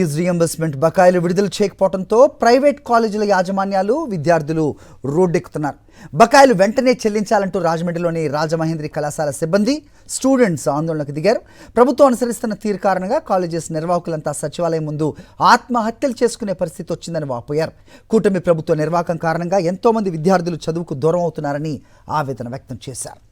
Fee reimbursement బకాయిలు విడుదల చేయకపోవడంతో private కాలేజీల యాజమాన్యాలు విద్యార్థులు రోడ్డెక్కుతున్నారు. బకాయిలు వెంటనే చెల్లించాలంటూ రాజమండ్రిలోని రాజమహేంద్రి కళాశాల సిబ్బంది స్టూడెంట్స్ ఆందోళనకు దిగారు. ప్రభుత్వం అనుసరిస్తున్న తీరు కారణంగా కాలేజెస్ నిర్వాహకులంతా సచివాలయం ముందు ఆత్మహత్యలు చేసుకునే పరిస్థితి వచ్చిందని వాపోయారు. కూటమి ప్రభుత్వ నిర్వాహకం కారణంగా ఎంతో మంది విద్యార్థులు చదువుకు దూరం అవుతున్నారని ఆవేదన వ్యక్తం చేశారు.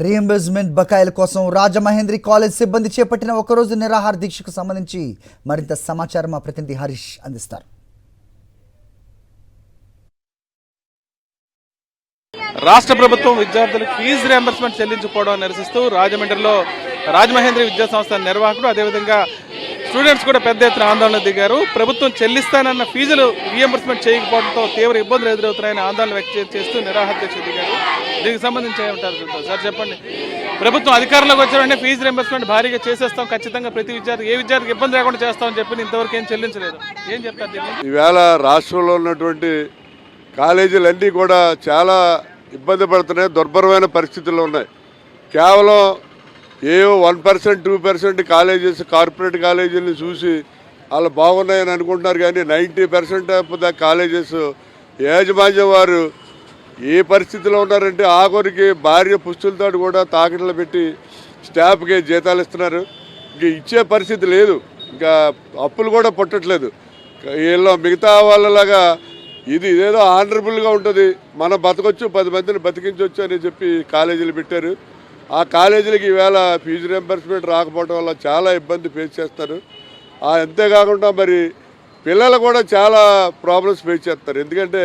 రీఎంబర్స్మెంట్ బకాయిల కోసం రాజమహేంద్రి కాలేజ్ సిబ్బంది చేపట్టిన ఒకరోజు నిరాహార దీక్షకు సంబంధించి మరింత సమాచారం మా ప్రతినిధి హరీష్ అందిస్తారు. రాష్ట్ర ప్రభుత్వం విద్యార్థులకు ఫీజు రియంబర్స్మెంట్ చెల్లించకపోవడం నిరసిస్తూ రాజమండ్రిలో రాజమహేంద్రి విద్యా సంస్థ నిర్వాహకుడు అదేవిధంగా స్టూడెంట్స్ కూడా పెద్ద ఎత్తున ఆందోళన దిగారు. ప్రభుత్వం చెల్లిస్తానన్న ఫీజులు రియంబర్స్మెంట్ చేయకపోవడంతో తీవ్ర ఇబ్బందులు ఎదురవుతున్నాయని ఆందోళన వ్యక్తం చేస్తూ నిరాహార దీక్ష దిగారు. దీనికి సంబంధించి ఏమంటారు సార్, చెప్పండి. ప్రభుత్వం అధికారంలోకి వచ్చారంటే ఫీజు రియంబర్స్మెంట్ భారీగా చేసేస్తాం, ఖచ్చితంగా ప్రతి విద్యార్థి ఏ విద్యార్థికి ఇబ్బంది లేకుండా చేస్తామని చెప్పి ఇంతవరకు ఏం చెల్లించలేదు. ఏం చెప్తారు దీన్ని? ఈవేళ రాష్ట్రంలో ఉన్నటువంటి కాలేజీలన్నీ కూడా చాలా ఇబ్బంది పడుతున్నాయి, దుర్భరమైన పరిస్థితుల్లో ఉన్నాయి. కేవలం ఏవో 1%, 2% కాలేజెస్, కార్పొరేట్ కాలేజీలను చూసి వాళ్ళు బాగున్నాయని అనుకుంటున్నారు. కానీ 90% ఆఫ్ ద కాలేజెస్ యాజమాన్యం వారు ఏ పరిస్థితిలో ఉన్నారంటే ఆఖరికి భార్య పుస్తులతో కూడా తాకట్లు పెట్టి స్టాఫ్కి జీతాలు ఇస్తున్నారు. ఇంక ఇచ్చే పరిస్థితి లేదు, ఇంకా అప్పులు కూడా పుట్టట్లేదు. వీళ్ళు మిగతా వాళ్ళలాగా ఇదేదో ఆనరబుల్గా ఉంటుంది, మనం బతకొచ్చు, 10 మందిని బతికించవచ్చు అని చెప్పి కాలేజీలు పెట్టారు. ఆ కాలేజీలకి ఈవేళ ఫీజు రియంబర్స్మెంట్ రాకపోవడం వల్ల చాలా ఇబ్బంది ఫేస్ చేస్తారు. అంతేకాకుండా మరి పిల్లలు కూడా చాలా ప్రాబ్లమ్స్ ఫేస్ చేస్తారు. ఎందుకంటే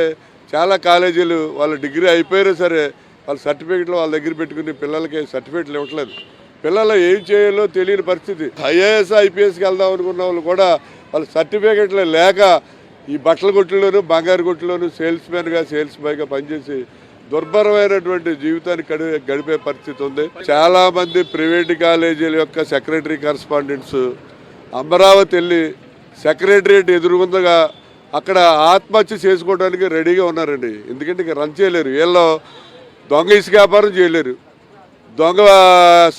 చాలా కాలేజీలు వాళ్ళ డిగ్రీ అయిపోయినా సరే వాళ్ళ సర్టిఫికెట్లు వాళ్ళ దగ్గర పెట్టుకుని పిల్లలకి సర్టిఫికెట్లు ఇవ్వట్లేదు. పిల్లలు ఏం చేయాలో తెలియని పరిస్థితి. ఐఏఎస్, ఐపీఎస్కి వెళ్దాం అనుకున్న వాళ్ళు కూడా వాళ్ళ సర్టిఫికెట్లు లేక ఈ బట్టల కొట్టులోను, బంగారు కొట్టులోను సేల్స్ బాయ్గా పనిచేసి దుర్భరమైనటువంటి జీవితాన్ని గడిపే పరిస్థితి ఉంది. చాలా మంది ప్రైవేట్ కాలేజీల యొక్క సెక్రటరీ కరస్పాండెంట్స్ అమరావతి వెళ్ళి సెక్రటరియట్ ఎదురుగుందగా అక్కడ ఆత్మహత్య చేసుకోవడానికి రెడీగా ఉన్నారండి. ఎందుకంటే ఇక రన్ చేయలేరు. వీళ్ళు దొంగ ఇసుక వ్యాపారం చేయలేరు, దొంగ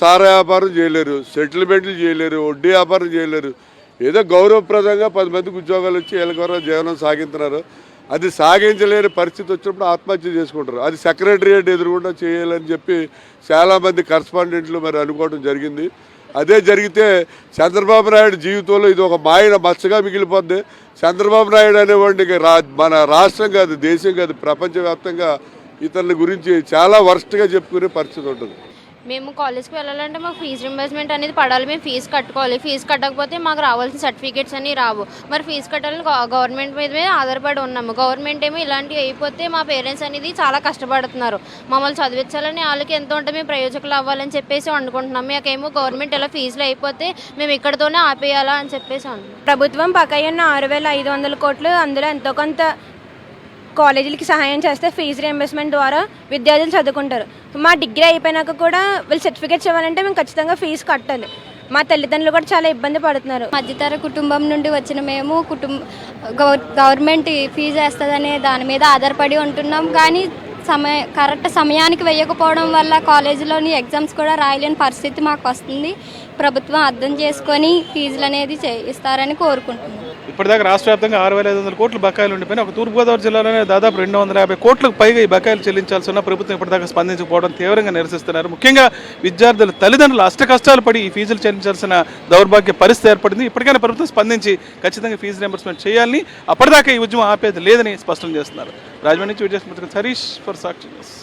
సారా వ్యాపారం చేయలేరు, సెటిల్మెంట్లు చేయలేరు, వడ్డీ వ్యాపారం చేయలేరు. ఏదో గౌరవప్రదంగా 10 మందికి ఉద్యోగాలు వచ్చి వీళ్ళ జీవనం సాగిస్తున్నారు. అది సాగించలేని పరిస్థితి వచ్చినప్పుడు ఆత్మహత్య చేసుకుంటారు. అది సెక్రటరియట్ ఎదురుగుండా చేయాలని చెప్పి చాలామంది కరస్పాండెంట్లు మరి అనుకోవడం జరిగింది. అదే జరిగితే చంద్రబాబు నాయుడు జీవితంలో ఇది ఒక మాయన మచ్చగా మిగిలిపోద్ది. చంద్రబాబు నాయుడు అనేవాడిని మన రాష్ట్రం కాదు, దేశం కాదు, ప్రపంచవ్యాప్తంగా ఇతరుల గురించి చాలా వర్స్ట్గా చెప్పుకునే పరిస్థితి ఉంటుంది. మేము కాలేజ్కి వెళ్ళాలంటే మాకు ఫీజు రింబర్స్మెంట్ అనేది పడాలి. మేము ఫీజు కట్టుకోవాలి. ఫీజు కట్టకపోతే మాకు రావాల్సిన సర్టిఫికేట్స్ అన్నీ రావు. మరి ఫీజు కట్టాలని గవర్నమెంట్ మీద ఆధారపడి ఉన్నాము. గవర్నమెంట్ ఏమో ఇలాంటివి అయిపోతే మా పేరెంట్స్ అనేది చాలా కష్టపడుతున్నారు. మమ్మల్ని చదివించాలని వాళ్ళకి ఎంతో ఉంటే మేము ప్రయోజకులు అవ్వాలని చెప్పేసి అనుకుంటున్నాం. మాకేమో గవర్నమెంట్ ఇలా ఫీజులు అయిపోతే మేము ఇక్కడితోనే ఆపేయాలా అని చెప్పేసి అనుకుంటున్నాం. ప్రభుత్వం బకాయి ఉన్న 6,500 కోట్లు అందులో ఎంతో కొంత కాలేజీలకి సహాయం చేస్తే ఫీజు రియంబర్స్మెంట్ ద్వారా విద్యార్థులు చదువుకుంటారు. మా డిగ్రీ అయిపోయినాక కూడా వీళ్ళు సర్టిఫికేట్స్ ఇవ్వాలంటే మేము ఖచ్చితంగా ఫీజు కట్టాలి. మా తల్లిదండ్రులు కూడా చాలా ఇబ్బంది పడుతున్నారు. మధ్యతర కుటుంబం నుండి వచ్చిన మేము గవర్నమెంట్ ఫీజు వేస్తుందనే దాని మీద ఆధారపడి ఉంటున్నాం. కానీ కరెక్ట్ సమయానికి వేయకపోవడం వల్ల కాలేజీలోని ఎగ్జామ్స్ కూడా రాయలేని పరిస్థితి మాకు వస్తుంది. ప్రభుత్వం అర్థం చేసుకొని ఫీజులు అనేది ఇస్తారని కోరుకుంటున్నాం. ఇప్పటిదాకా రాష్ట్ర వ్యాప్తంగా 6,500 కోట్ల బకాయిలు ఉండిపోయినా ఒక తూర్పుగోదావరి జిల్లాలోనే దాదాపు 250 కోట్లకు పైగా ఈ బకాయిలు చెల్లించాల్సి ఉన్న ప్రభుత్వం ఇప్పటిదాకా స్పందించకపోవడం తీవ్రంగా నిరసిస్తున్నారు. ముఖ్యంగా విద్యార్థుల తల్లిదండ్రులు అష్టకష్టాలు పడి ఈ ఫీజులు చెల్లించాల్సిన దౌర్భాగ్య పరిస్థితి ఏర్పడింది. ఇప్పటికైనా ప్రభుత్వం స్పందించి ఖచ్చితంగా ఫీజు రియంబర్స్మెంట్ చేయాలని, అప్పటిదాకా ఈ ఉద్యమం ఆపేది లేదని స్పష్టం చేస్తున్నారు. రాజమండ్రి నుంచి హరీష్ ఫర్ సాక్షి న్యూస్.